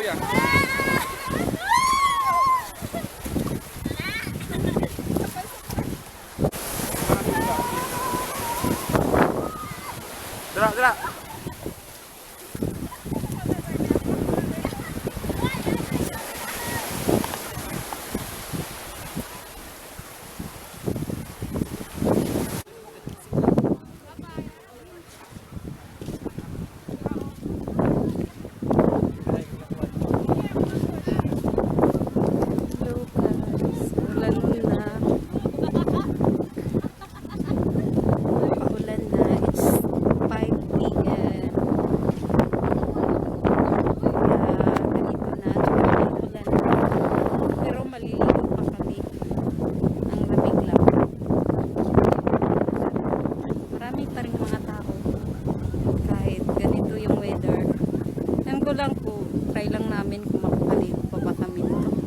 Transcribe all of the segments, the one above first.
kuya. Dala, dala. Lang po, try lang namin kung makakaligo pa ba kami nito.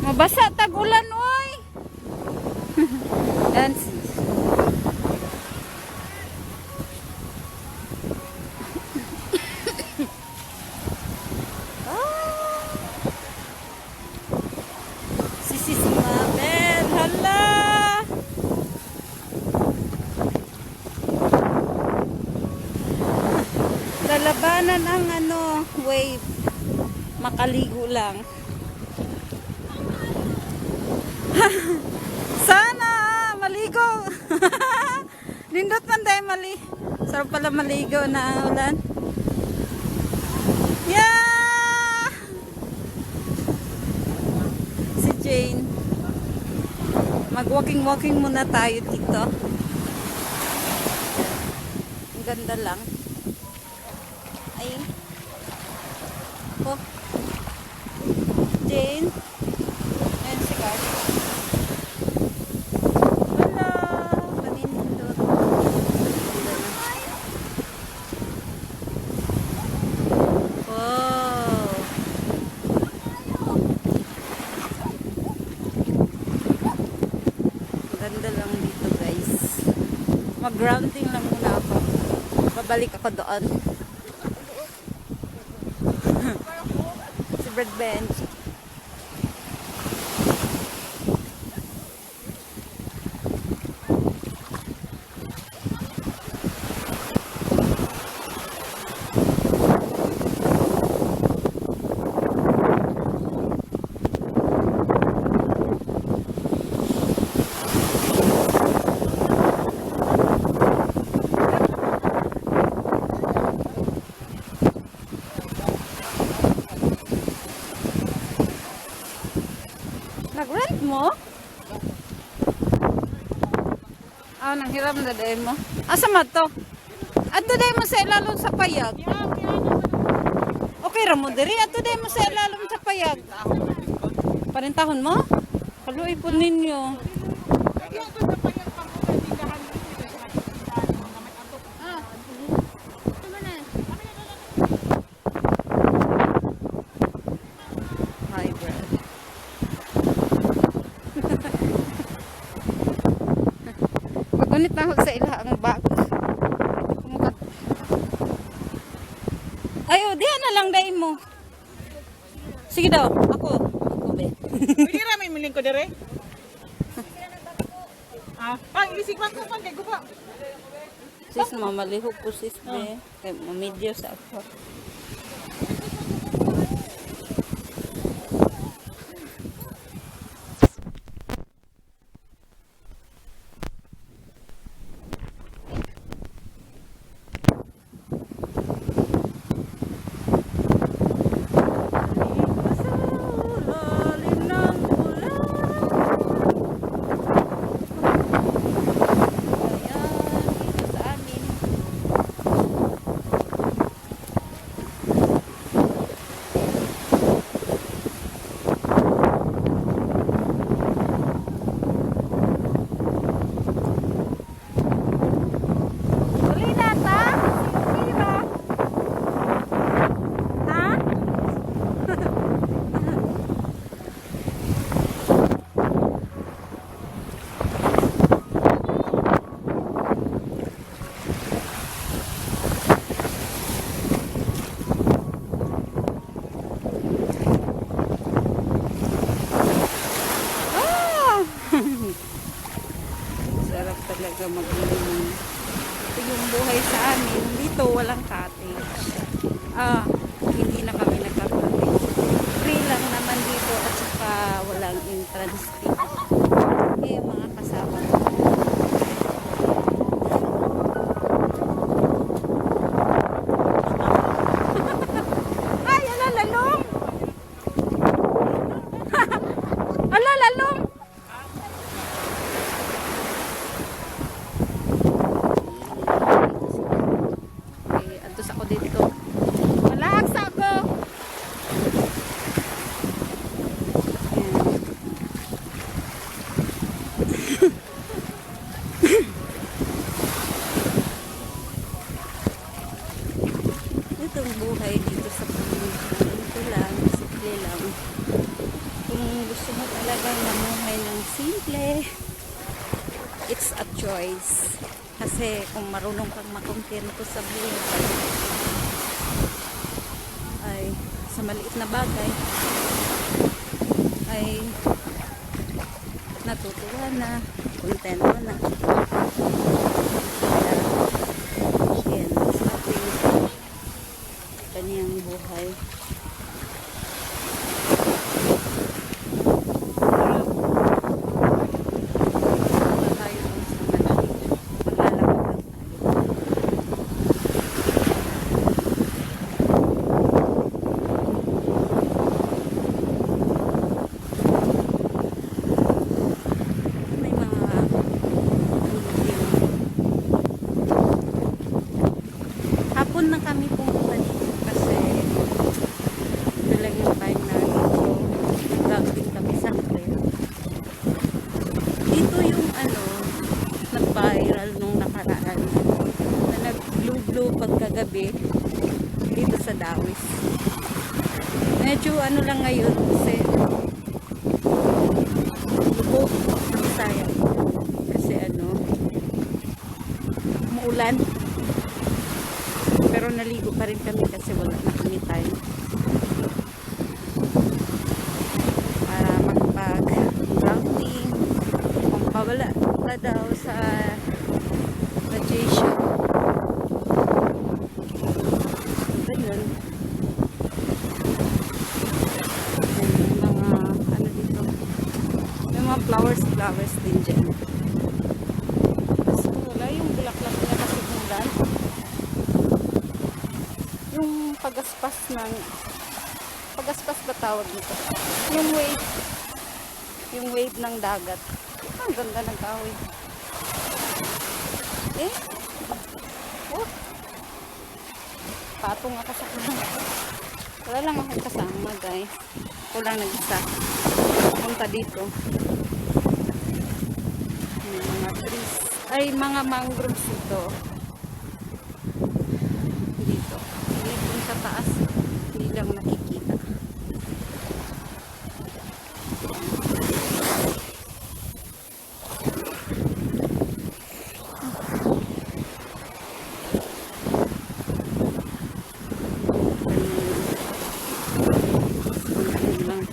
Mabasa tag-ulan, oy. Yan. Sisi sumabel. Hala. Lalabanan ang wave. Makaligo lang. Sana maligo. Lindot man tayo sarap pala maligo na ulan. Yeah! Si Jane. Mag-walking muna tayo dito. Ang ganda lang. Ay. Oh. Jane. Ayan si Carl. Ganda lang dito, guys. Mag-grounding lang muna ako. Babalik ako doon. Si Brad Bench. Nag-rent mo? Ah, nang hiram na dahil mo. Asa man to? Ato dahil mo sa ilalong sa payag. Okay, ramo diri. Ato dahil mo sa ilalong sa payag. Parintahon mo? Kaluoy po ninyo. Ngunit na ako sa ila ang bag. Ayo, diyan na lang dahil mo. Sige daw, ako be. Pwede ramin miling ko dire. Pang isip ko pang kay gupa. Sis, mamalihog po sis, be. Kaya mamidyo sa ako. Sarap talaga mag-inom. Ito yung buhay sa amin. Dito walang cottage. Hindi na kami nagka-cottage. Free lang naman dito at saka walang entrance fee. Eh, mga kasama. Ay, ala, lalong! Ala, lalong! Ako dito. Relax ako. Itong buhay dito sa probinsya. Ito lang, simple lang. Kung gusto mo talagang mamuhay ng simple, it's a choice. Kasi kung marunong kang makontento sa buhay, ay sa maliit na bagay, ay natutuwa na, kontento na. Yan, sa ating kanyang buhay. Hapon na kami pumunta dito kasi talagang time na dito gagawin kami sa trail. Dito yung nag-viral nung nakaraan na nag-blue pagkagabi dito sa Dawis. Medyo lang ngayon kasi lubog sa Bisaya kasi umuulan. Pero naligo pa rin kami kasi wala na kami time para makapag-grounding, pampawala na daw sa radiation. Ganun. May mga dito, may mga flowers din dyan. Kasi wala yung bulaklak na kasi umulan. Yung pagaspas ba tawag nito? Yung wave ng dagat. Ang ganda ng kahoy. Patong ako sa kulang. Wala lang akong kasama, guys. Ako lang nag-isa. Punta dito. May mga trees. Ay, mga mangroves ito. Dito. Dito sa taas. Hindi lang nakikita.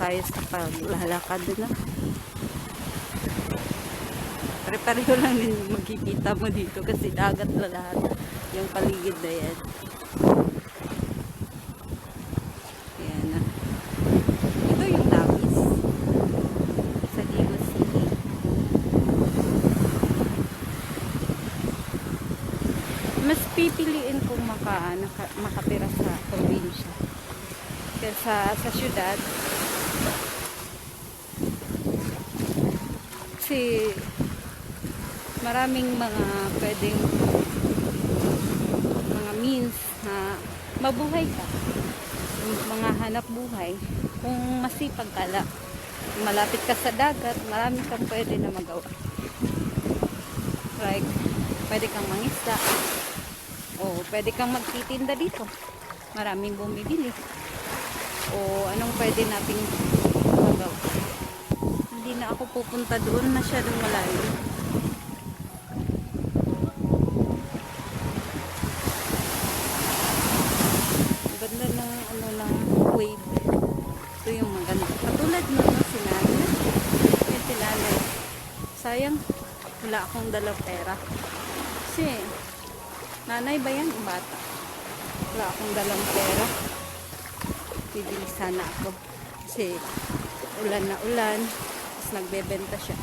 Tayo sa paglalakad na. Trip pare-pareho lang din yung makikita mo dito kasi dagat na lahat yung paligid na yan. Ayan na. Ito yung Dawis sa Digos City. Mas pipiliin kong makatira sa probinsya kaysa sa syudad. Kasi maraming mga pwedeng mga means na mabuhay ka, mga hanap buhay kung masipag ka lang, malapit ka sa dagat, marami kang pwede na magawa, like pwede kang mangisda o pwede kang magtitinda dito, maraming bumibili, o anong pwede nating magawa. Hindi na ako pupunta doon, masyadong malayo. Ganda ng ano ng wave. Ito yung maganda. Katulad nun no, sinanay. Yung sinanay. Sayang, wala akong dalang pera. Kasi, nanay ba yan? Bata. Wala akong dalang pera. Bibili sana ako. Kasi, ulan na ulan. Nagbebenta siya.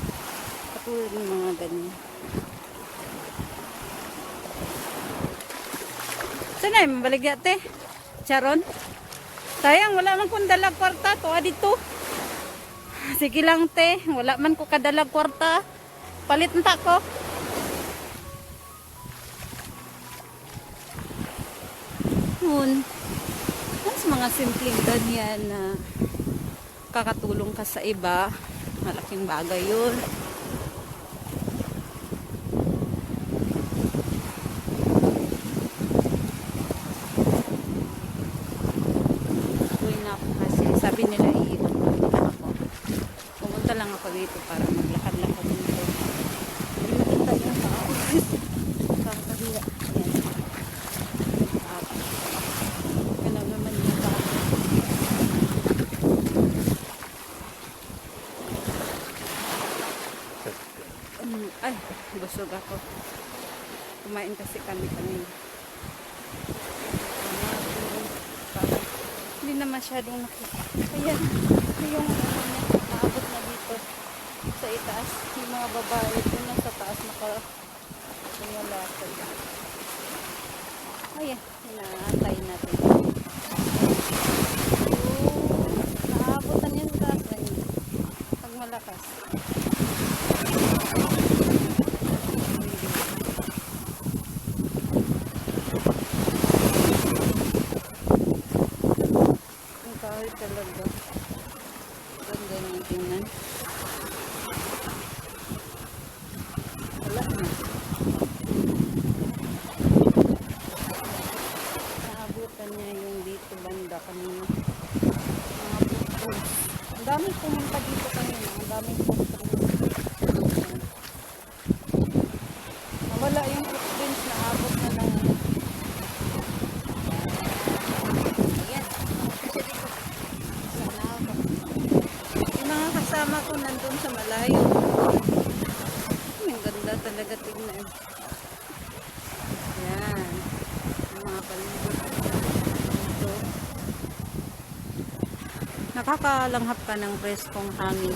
Katulad ng mga ganyan. Sana yung mabaligya te? Charon? Sayang, wala man kong dalag kwarta. Tuwa dito. Sige lang te. Wala man ko kadalag kwarta. Palit nta ko. Yun. Mas mga simpleng ganyan na kakatulong ka sa iba. Malaking bagay yun. Uy na ako kasi sabi nila iikot lang ako. Pumunta lang ako dito para maglakad-lakad dito. Hindi makita yung tao. Kakahira. Ayan. Ganun naman yung tao. Ay, busog ako. Kumain kasi kami kanina. Hindi na masyadong nakita. Ayan, yung naabot na dito sa itaas. Yung mga babae doon na sa taas nakalumalakad. Ayan, inaantay natin. Naabot na yan sa taas na yun. Pag malakas. Talaga. Ganda ng tingnan. Wala na. Naabutan niya yung dito banda kanina. Mga footprints. Ang daming pumunta dito kanina. Ang daming footprints. Nawala yung footprints. Naabot na lang. Kasama ko nandun sa malayo. Ang ganda talaga tingnan. Yan. Ang mga palibot. Ito. Nakakalanghap ka ng preskong hangin.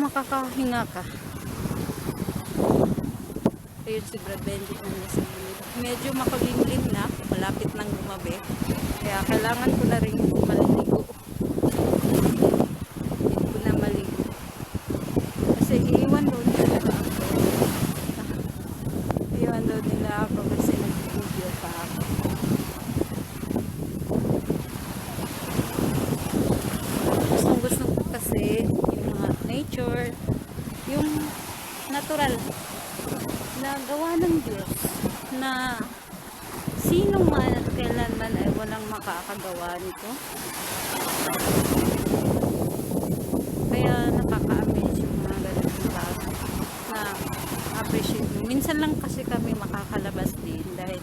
Makakahinga ka. Ayun si Brad Benji kung nasa gilid. Medyo makulimlim na. Malapit nang gumabi. Kaya kailangan ko na rin maliligo. Iiwan doon nila ako kasi nag-video pa ako. Gusto ko kasi yung mga nature, yung natural na gawa ng Diyos na sino man at kailanman ay walang makakagawa nito. Kaya nakaka-amaze yung mga ganitong bagay na appreciate. Minsan lang kasi kami makakalabas din dahil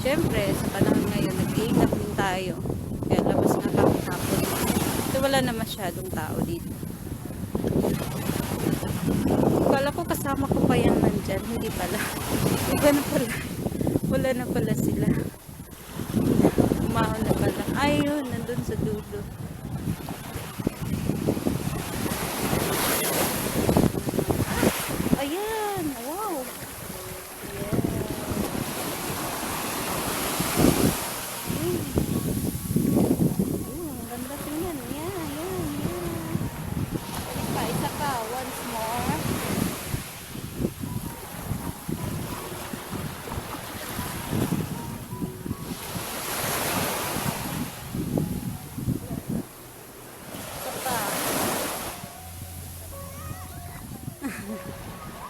syempre sa panahon ngayon nag-iingat din tayo. Kaya labas na kami hapon. So wala na masyadong tao dito. Kala ko kasama ko pa yan nandyan. Hindi pala. Iba na pala. Wala na pala sila. Umahon na pala. Ayun, nandun sa dulo. Ayan. Wow. Yeah. Ang ganda tingnan. Yeah. Isa pa. Once more.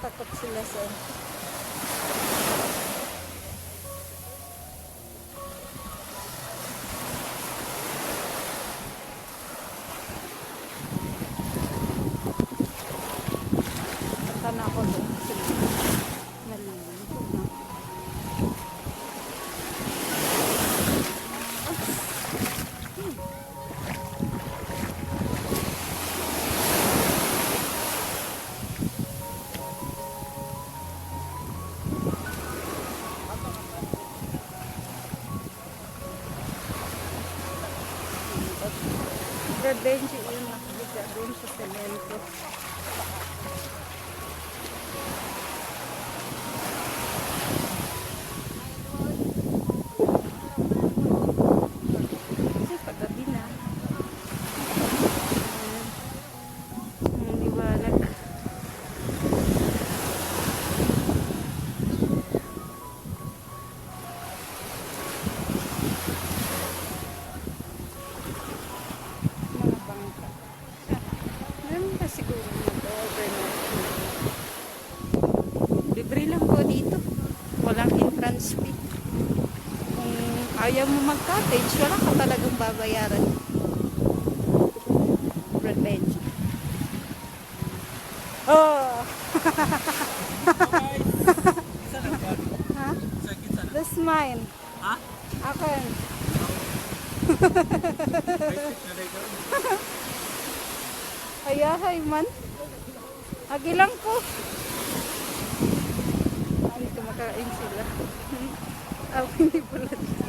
Takot sila sa sana ako doon sila malilito na. Revenge yung nakikita doon sa semento. Kasi paggabi na. Ang liwanag. Siguro nag-overnight. Libre lang po dito. Walang entrance fee. Kung ayaw mo mag-cottage, wala ka talagang babayaran. Revenge. Oh! Ha? That's mine. Ha? Akin. Ayahay man. Agilang ko. Ay, kumakain sila. Hindi pala dito.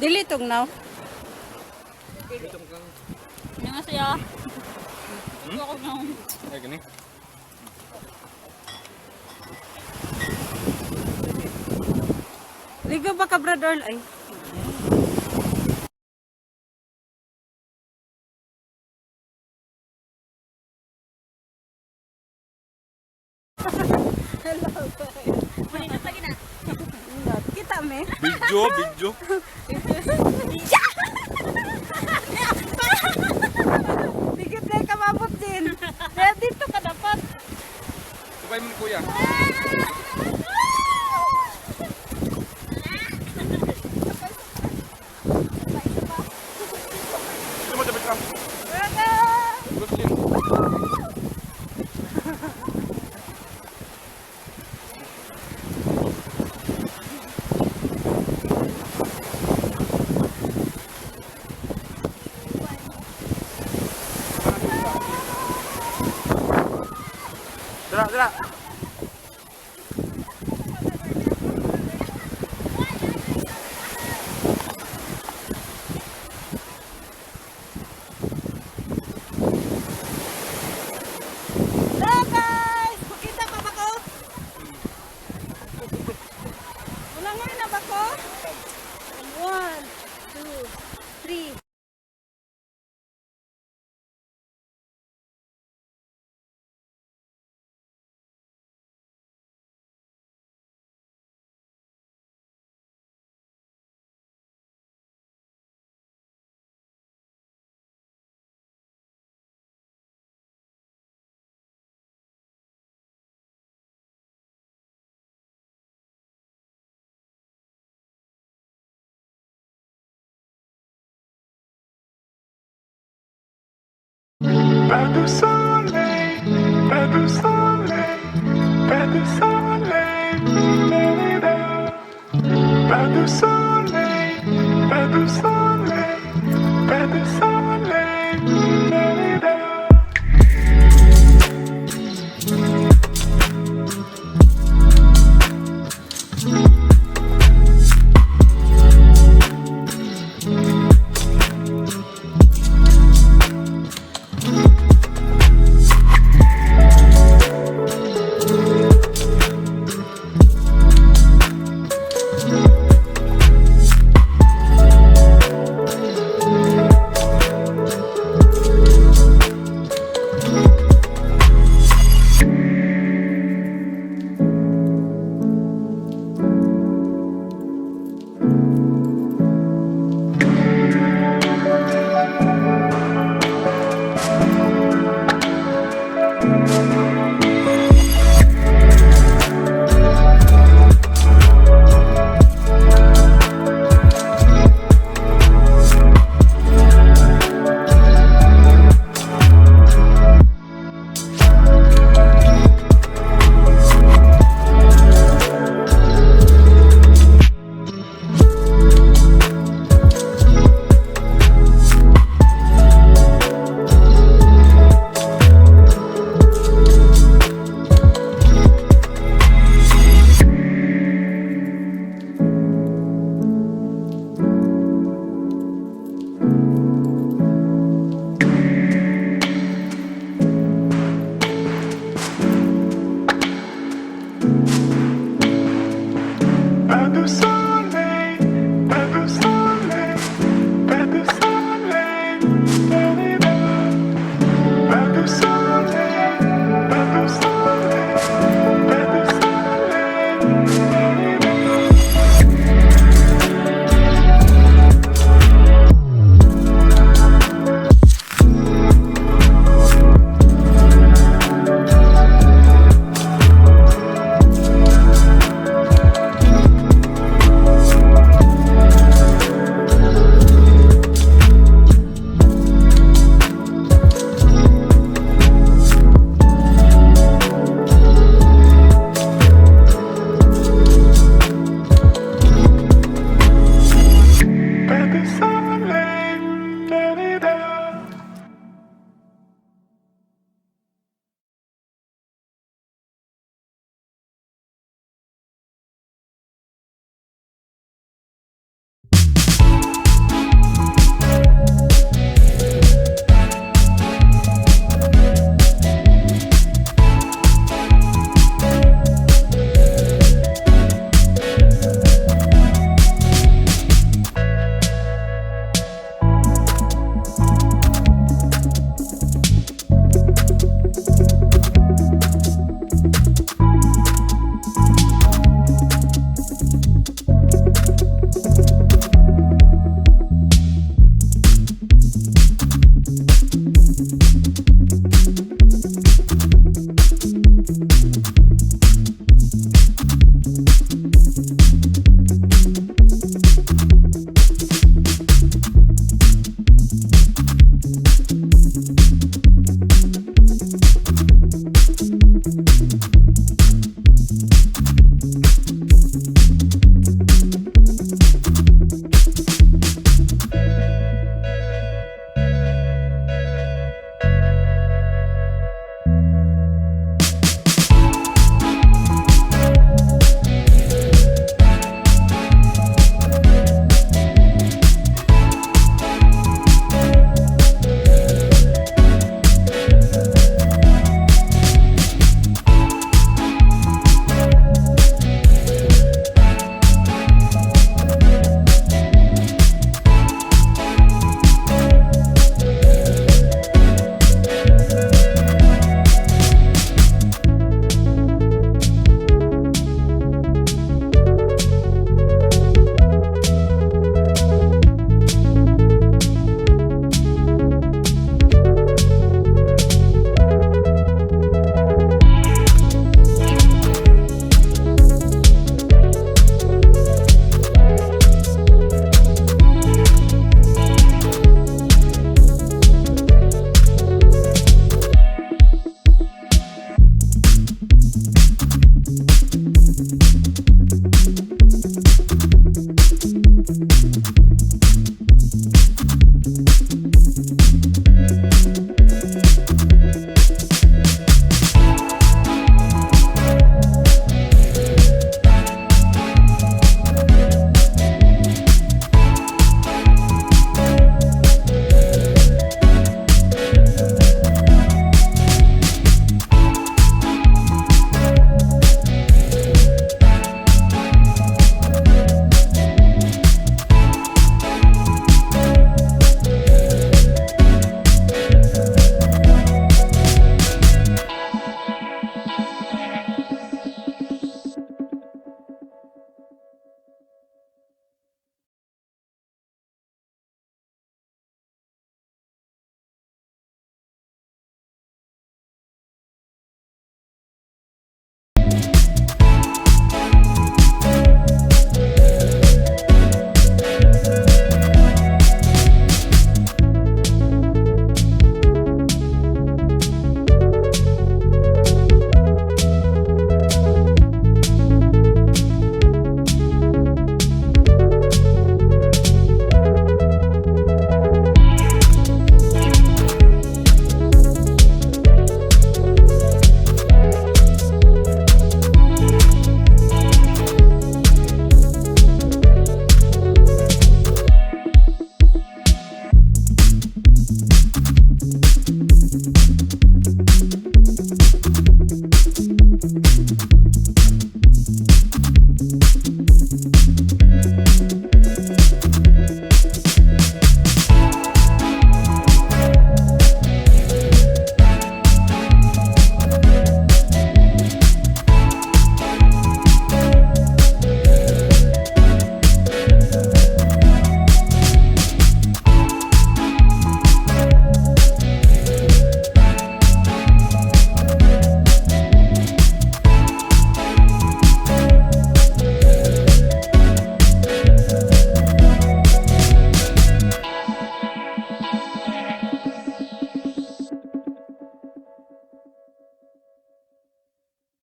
Dilitong now. 안녕하세요. Ako nung Ay, gani. Liga ba ka, brother? Ay. Hello. Kita me. Bidyo. Dikit na kamabot din. Kaya dito ka dapat. Sabay mo ni kuya. Ito mo, dapat ka. Dala. Pas de soleil, pas de soleil, pas de soleil, pas de soleil, pas de soleil, pas de soleil.